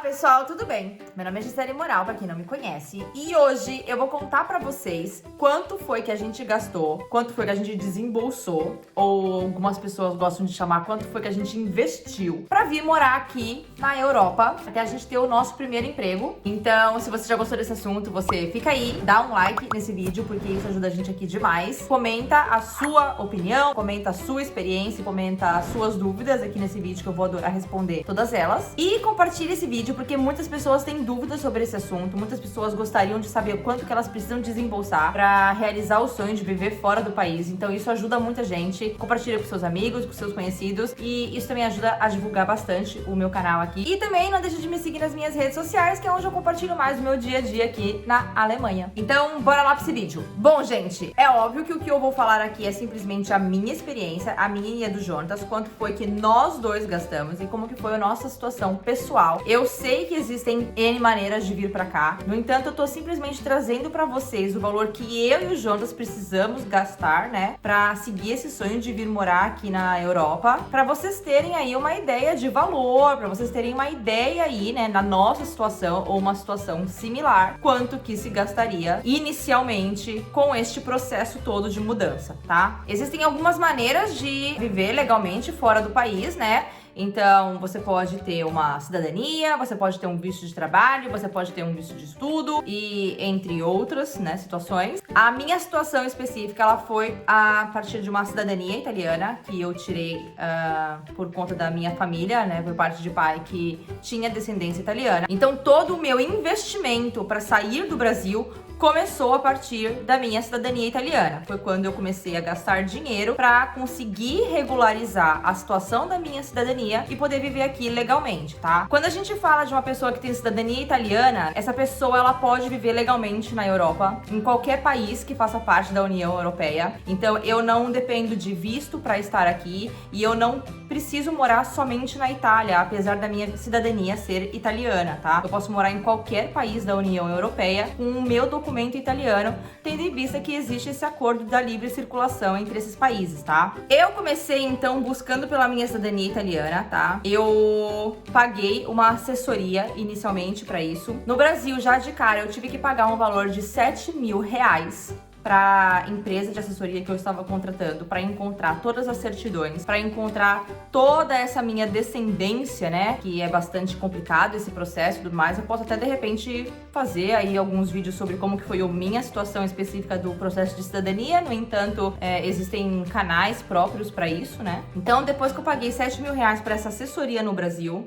pessoal, tudo bem? Meu nome é Gisele Moral, pra quem não me conhece, e hoje eu vou contar pra vocês quanto foi que a gente gastou, quanto foi que a gente desembolsou, ou algumas pessoas gostam de chamar quanto foi que a gente investiu pra vir morar aqui na Europa, até a gente ter o nosso primeiro emprego. Então, se você já gostou desse assunto, você fica aí, dá um like nesse vídeo, porque isso ajuda a gente aqui demais. Comenta a sua opinião, comenta a sua experiência, comenta as suas dúvidas aqui nesse vídeo, que eu vou adorar responder todas elas. E compartilhe esse vídeo, porque muitas pessoas têm dúvidas sobre esse assunto, muitas pessoas gostariam de saber o quanto que elas precisam desembolsar pra realizar o sonho de viver fora do país. Então isso ajuda muita gente. Compartilha com seus amigos, com seus conhecidos, e isso também ajuda a divulgar bastante o meu canal aqui. E também não deixe de me seguir nas minhas redes sociais, que é onde eu compartilho mais o meu dia a dia aqui na Alemanha. Então, bora lá pra esse vídeo. Bom, gente, é óbvio que o que eu vou falar aqui é simplesmente a minha experiência, a minha e a do Jonatas, quanto foi que nós dois gastamos e como que foi a nossa situação pessoal. Eu sei que existem N maneiras de vir pra cá, no entanto, eu tô simplesmente trazendo pra vocês o valor que eu e o Jonatas precisamos gastar, né, pra seguir esse sonho de vir morar aqui na Europa, pra vocês terem aí uma ideia de valor, pra vocês terem uma ideia aí, né, na nossa situação ou uma situação similar, quanto que se gastaria inicialmente com este processo todo de mudança, tá? Existem algumas maneiras de viver legalmente fora do país, né? Então, você pode ter uma cidadania, você pode ter um visto de trabalho, você pode ter um visto de estudo e entre outras, né, situações. A minha situação específica, ela foi a partir de uma cidadania italiana que eu tirei por conta da minha família, né, por parte de pai que tinha descendência italiana. Então, todo o meu investimento para sair do Brasil começou a partir da minha cidadania italiana. Foi quando eu comecei a gastar dinheiro para conseguir regularizar a situação da minha cidadania e poder viver aqui legalmente, tá? Quando a gente fala de uma pessoa que tem cidadania italiana, essa pessoa ela pode viver legalmente na Europa, em qualquer país que faça parte da União Europeia. Então eu não dependo de visto para estar aqui e eu não preciso morar somente na Itália, apesar da minha cidadania ser italiana, tá? Eu posso morar em qualquer país da União Europeia com o meu documento italiano, tendo em vista que existe esse acordo da livre circulação entre esses países, tá? Eu comecei então buscando pela minha cidadania italiana, tá? Eu paguei uma assessoria inicialmente para isso. No Brasil, já de cara, eu tive que pagar um valor de 7 mil reais para empresa de assessoria que eu estava contratando, para encontrar todas as certidões, para encontrar toda essa minha descendência, né, que é bastante complicado esse processo e tudo mais. Eu posso até de repente fazer aí alguns vídeos sobre como que foi a minha situação específica do processo de cidadania. No entanto, existem canais próprios para isso, né? Então, depois que eu paguei 7 mil reais para essa assessoria no Brasil,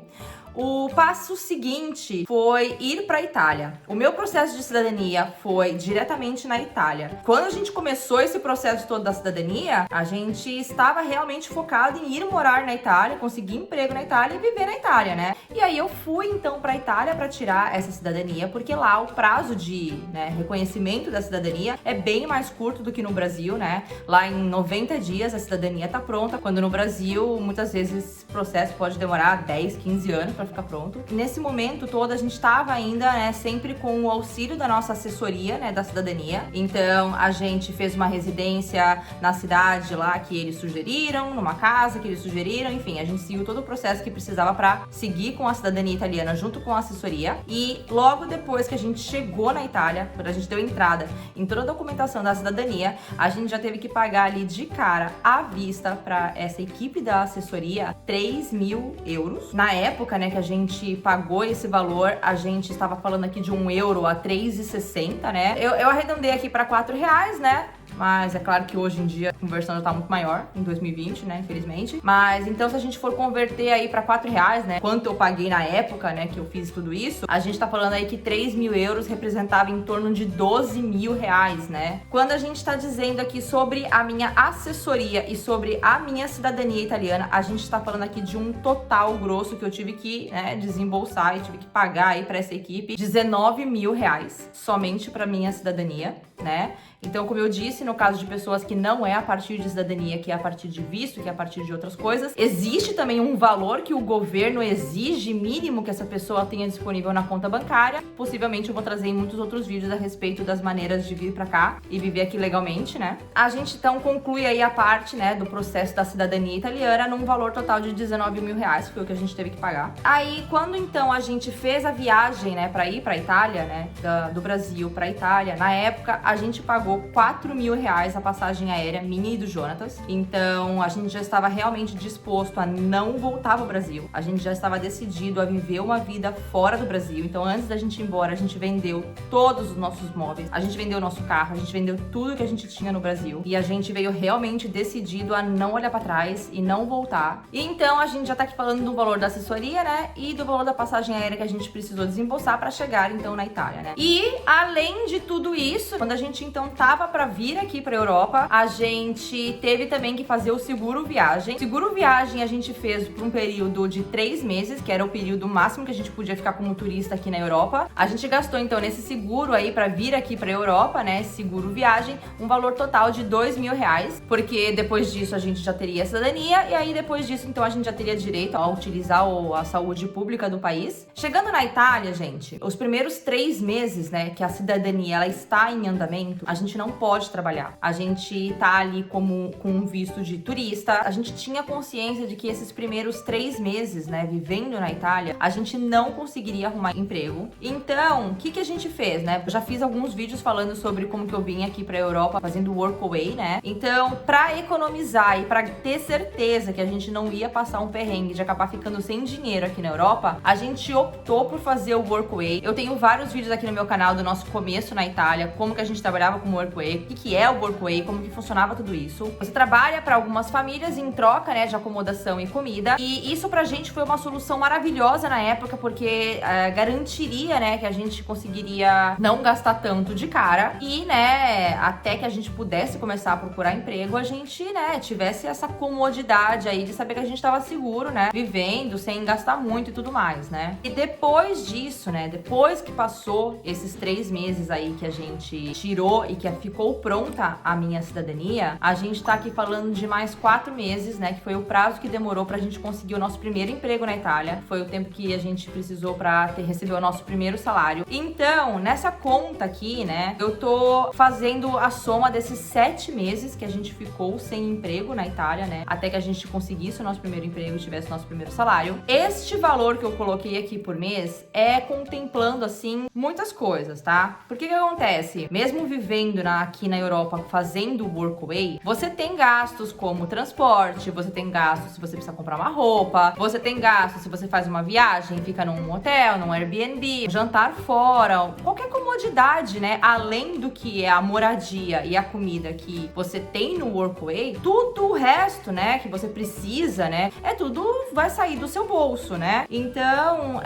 o passo seguinte foi ir para a Itália. O meu processo de cidadania foi diretamente na Itália. Quando a gente começou esse processo todo da cidadania, a gente estava realmente focado em ir morar na Itália, conseguir emprego na Itália e viver na Itália, né? E aí eu fui então para a Itália para tirar essa cidadania, porque lá o prazo de, né, reconhecimento da cidadania é bem mais curto do que no Brasil, né? Lá em 90 dias a cidadania tá pronta, quando no Brasil muitas vezes esse processo pode demorar 10, 15 anos para ficar pronto. Nesse momento todo a gente estava ainda, né, sempre com o auxílio da nossa assessoria, né, da cidadania. Então a gente fez uma residência na cidade lá que eles sugeriram, numa casa que eles sugeriram, enfim, a gente seguiu todo o processo que precisava para seguir com a cidadania italiana junto com a assessoria. E logo depois que a gente chegou na Itália, quando a gente deu entrada em toda a documentação da cidadania, a gente já teve que pagar ali de cara à vista para essa equipe da assessoria 3 mil euros. Na época, né, que a gente pagou esse valor, a gente estava falando aqui de €1 a 3,60, né? Eu arredondei aqui para R$4, né? Mas é claro que hoje em dia a conversão já tá muito maior, em 2020, né, infelizmente. Mas então se a gente for converter aí pra R$4, né, quanto eu paguei na época, né, que eu fiz tudo isso, a gente tá falando aí que 3 mil euros representava em torno de 12 mil reais, né? Quando a gente tá dizendo aqui sobre a minha assessoria e sobre a minha cidadania italiana, a gente tá falando aqui de um total grosso que eu tive que, né, desembolsar e tive que pagar aí pra essa equipe 19 mil reais, somente pra minha cidadania, né? Então, como eu disse, disse, no caso de pessoas que não é a partir de cidadania, que é a partir de visto, que é a partir de outras coisas, existe também um valor que o governo exige mínimo que essa pessoa tenha disponível na conta bancária. Possivelmente eu vou trazer em muitos outros vídeos a respeito das maneiras de vir pra cá e viver aqui legalmente, né? A gente então conclui aí a parte, né, do processo da cidadania italiana num valor total de 19 mil reais, que foi o que a gente teve que pagar. Aí, quando então a gente fez a viagem, né, pra ir pra Itália, né, do Brasil pra Itália, na época a gente pagou 4 mil reais a passagem aérea minha e do Jonatas. Então a gente já estava realmente disposto a não voltar pro Brasil. A gente já estava decidido a viver uma vida fora do Brasil. Então antes da gente ir embora, a gente vendeu todos os nossos móveis, a gente vendeu o nosso carro, a gente vendeu tudo que a gente tinha no Brasil. E a gente veio realmente decidido a não olhar pra trás e não voltar. E então a gente já tá aqui falando do valor da assessoria, né, e do valor da passagem aérea que a gente precisou desembolsar pra chegar então na Itália, né. E além de tudo isso, quando a gente então tava pra vir aqui pra Europa, a gente teve também que fazer o seguro viagem. Seguro viagem a gente fez por um período de 3 meses, que era o período máximo que a gente podia ficar como turista aqui na Europa. A gente gastou então nesse seguro aí pra vir aqui pra Europa, né, seguro viagem, um valor total de 2 mil reais, porque depois disso a gente já teria a cidadania, e aí depois disso então a gente já teria direito a utilizar a saúde pública do país. Chegando na Itália, gente, os primeiros 3 meses, né, que a cidadania ela está em andamento, a gente não pode trabalhar. A gente tá ali com um visto de turista. A gente tinha consciência de que esses primeiros 3 meses, né, vivendo na Itália, a gente não conseguiria arrumar emprego. Então, o que a gente fez, né? Eu já fiz alguns vídeos falando sobre como que eu vim aqui pra Europa fazendo workaway, né? Então, pra economizar e pra ter certeza que a gente não ia passar um perrengue de acabar ficando sem dinheiro aqui na Europa, a gente optou por fazer o workaway. Eu tenho vários vídeos aqui no meu canal do nosso começo na Itália, como que a gente trabalhava com o workaway, o que é o workaway, como que funcionava tudo isso. Você trabalha para algumas famílias em troca, né, de acomodação e comida, e isso pra gente foi uma solução maravilhosa na época, porque garantiria, né, que a gente conseguiria não gastar tanto de cara e, né, até que a gente pudesse começar a procurar emprego, a gente, né, tivesse essa comodidade aí de saber que a gente tava seguro, né, vivendo sem gastar muito e tudo mais, né. E depois disso, né, depois que passou esses 3 meses aí que a gente tirou e que ficou pronta a minha cidadania, a gente tá aqui falando de mais 4 meses, né, que foi o prazo que demorou pra gente conseguir o nosso primeiro emprego na Itália. Foi o tempo que a gente precisou pra receber o nosso primeiro salário. Então, nessa conta aqui, né, eu tô fazendo a soma desses 7 meses que a gente ficou sem emprego na Itália, né, até que a gente conseguisse o nosso primeiro emprego e tivesse o nosso primeiro salário. Este valor que eu coloquei aqui por mês é contemplando, assim, muitas coisas, tá? Porque que acontece? Mesmo vivendo aqui na Europa fazendo workaway, você tem gastos como transporte, você tem gastos se você precisa comprar uma roupa, você tem gastos se você faz uma viagem, fica num hotel, num Airbnb, jantar fora, qualquer comodidade, né? Além do que é a moradia e a comida que você tem no workaway, tudo o resto, né, que você precisa, né, tudo vai sair do seu bolso, né? Então,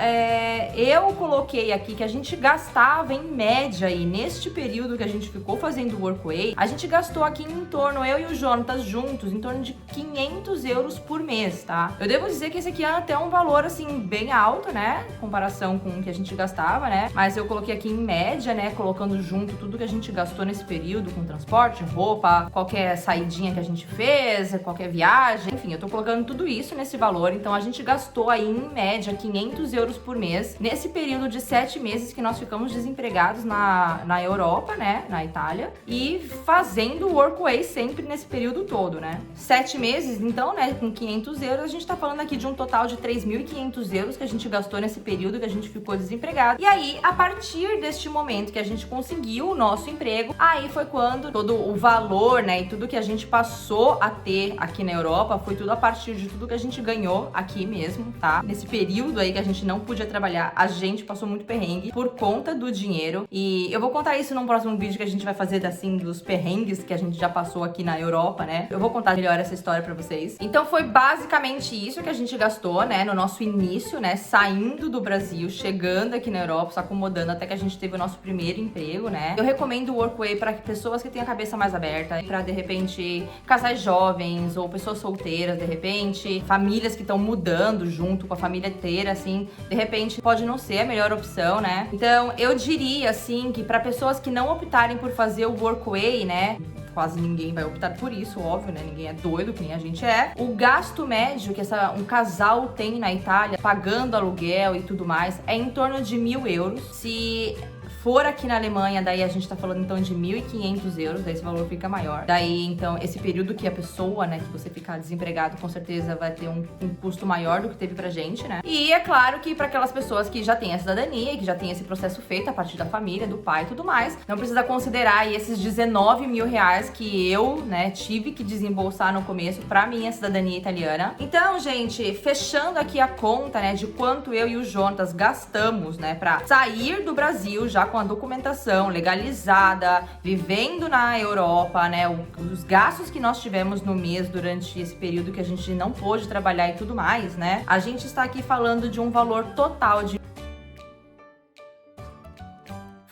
eu coloquei aqui que a gente gastava em média aí, neste período que a gente ficou fazendo workaway, a gente gastou aqui em torno, eu e o Jonatas juntos, em torno de 500 euros por mês, tá? Eu devo dizer que esse aqui é até um valor, assim, bem alto, né? Em comparação com o que a gente gastava, né? Mas eu coloquei aqui em média, né? Colocando junto tudo que a gente gastou nesse período, com transporte, roupa, qualquer saidinha que a gente fez, qualquer viagem, enfim, eu tô colocando tudo isso nesse valor. Então a gente gastou aí, em média, 500 euros por mês nesse período de 7 meses que nós ficamos desempregados na Europa, né? Na Itália. E fazendo workaway sempre nesse período todo, né? 7 meses, então, né? Com 500 euros, a gente tá falando aqui de um total de 3.500 euros que a gente gastou nesse período que a gente ficou desempregado. E aí, a partir deste momento que a gente conseguiu o nosso emprego, aí foi quando todo o valor, né? E tudo que a gente passou a ter aqui na Europa foi tudo a partir de tudo que a gente ganhou aqui mesmo, tá? Nesse período aí que a gente não podia trabalhar, a gente passou muito perrengue por conta do dinheiro. E eu vou contar isso num próximo vídeo que a gente vai fazer, assim, dos perrengues que a gente já passou aqui na Europa, né? Eu vou contar melhor essa história pra vocês. Então foi basicamente isso que a gente gastou, né? No nosso início, né? Saindo do Brasil, chegando aqui na Europa, se acomodando até que a gente teve o nosso primeiro emprego, né? Eu recomendo o workaway pra pessoas que têm a cabeça mais aberta, pra, de repente, casais jovens ou pessoas solteiras, de repente, famílias que estão mudando junto com a família inteira, assim, de repente pode não ser a melhor opção, né? Então eu diria, assim, que pra pessoas que não optarem por fazer o workaway, né, quase ninguém vai optar por isso, óbvio, né? Ninguém é doido, que nem a gente é. O gasto médio que um casal tem na Itália, pagando aluguel e tudo mais, é em torno de 1.000 euros. Se for aqui na Alemanha, daí a gente tá falando então de 1.500 euros, daí esse valor fica maior. Daí, então, esse período que a pessoa, né, que você ficar desempregado, com certeza vai ter um custo maior do que teve pra gente, né? E é claro que para aquelas pessoas que já têm a cidadania e que já têm esse processo feito a partir da família, do pai e tudo mais, não precisa considerar aí esses 19 mil reais que eu, né, tive que desembolsar no começo pra minha cidadania italiana. Então, gente, fechando aqui a conta, né, de quanto eu e o Jonatas gastamos, né, pra sair do Brasil já com a documentação legalizada, vivendo na Europa, né? Os gastos que nós tivemos no mês durante esse período que a gente não pôde trabalhar e tudo mais, né? A gente está aqui falando de um valor total de...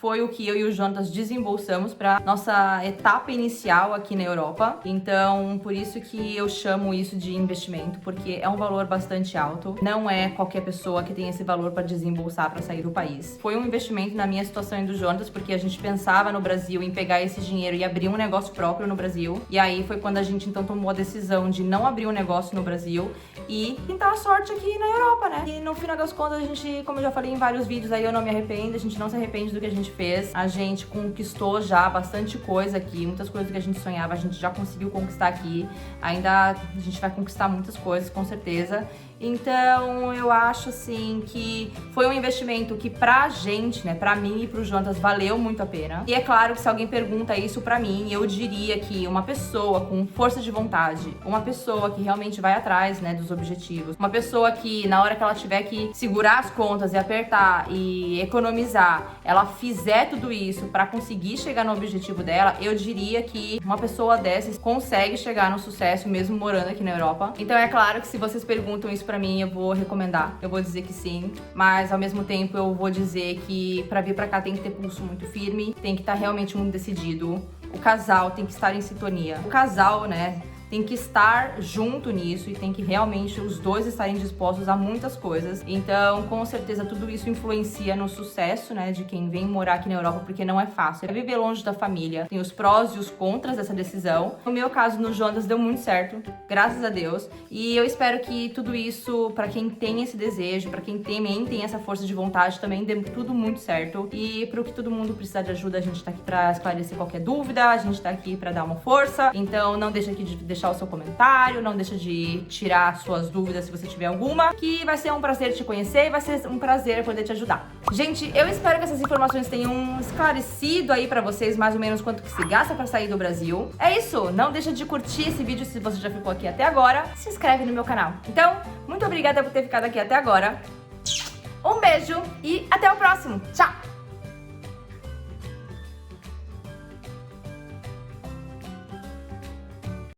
Foi o que eu e o Jonatas desembolsamos para nossa etapa inicial aqui na Europa. Então, por isso que eu chamo isso de investimento, porque é um valor bastante alto. Não é qualquer pessoa que tem esse valor para desembolsar para sair do país. Foi um investimento na minha situação e do Jonatas, porque a gente pensava no Brasil em pegar esse dinheiro e abrir um negócio próprio no Brasil. E aí foi quando a gente então tomou a decisão de não abrir um negócio no Brasil e tentar a sorte aqui na Europa, né? E no final das contas, a gente, como eu já falei em vários vídeos aí, eu não me arrependo, a gente não se arrepende do que a gente fez. A gente conquistou já bastante coisa aqui, muitas coisas que a gente sonhava, a gente já conseguiu conquistar aqui. Ainda a gente vai conquistar muitas coisas, com certeza. Então, eu acho, assim, que foi um investimento que pra gente, né, pra mim e pro Jonatas, valeu muito a pena. E é claro que se alguém pergunta isso pra mim, eu diria que uma pessoa com força de vontade, uma pessoa que realmente vai atrás, né, dos objetivos, uma pessoa que na hora que ela tiver que segurar as contas e apertar e economizar, ela fizer tudo isso pra conseguir chegar no objetivo dela, eu diria que uma pessoa dessas consegue chegar no sucesso mesmo morando aqui na Europa. Então, é claro que se vocês perguntam isso pra mim, eu vou recomendar, eu vou dizer que sim, mas ao mesmo tempo eu vou dizer que pra vir pra cá tem que ter pulso muito firme, tem que estar realmente muito decidido, o casal tem que estar em sintonia, o casal, né, tem que estar junto nisso e tem que realmente os dois estarem dispostos a muitas coisas. Então, com certeza, tudo isso influencia no sucesso, né, de quem vem morar aqui na Europa, porque não é fácil. É viver longe da família, tem os prós e os contras dessa decisão. No meu caso, no Jonatas, deu muito certo, graças a Deus. E eu espero que tudo isso, pra quem tem esse desejo, pra quem também tem essa força de vontade, também dê tudo muito certo. E pro que todo mundo precisar de ajuda, a gente tá aqui pra esclarecer qualquer dúvida, a gente tá aqui pra dar uma força. Então, não deixa aqui de deixar o seu comentário, não deixa de tirar suas dúvidas se você tiver alguma, que vai ser um prazer te conhecer e vai ser um prazer poder te ajudar. Gente, eu espero que essas informações tenham esclarecido aí pra vocês mais ou menos quanto que se gasta pra sair do Brasil. É isso, não deixa de curtir esse vídeo se você já ficou aqui até agora, se inscreve no meu canal. Então, muito obrigada por ter ficado aqui até agora. Um beijo e até o próximo. Tchau!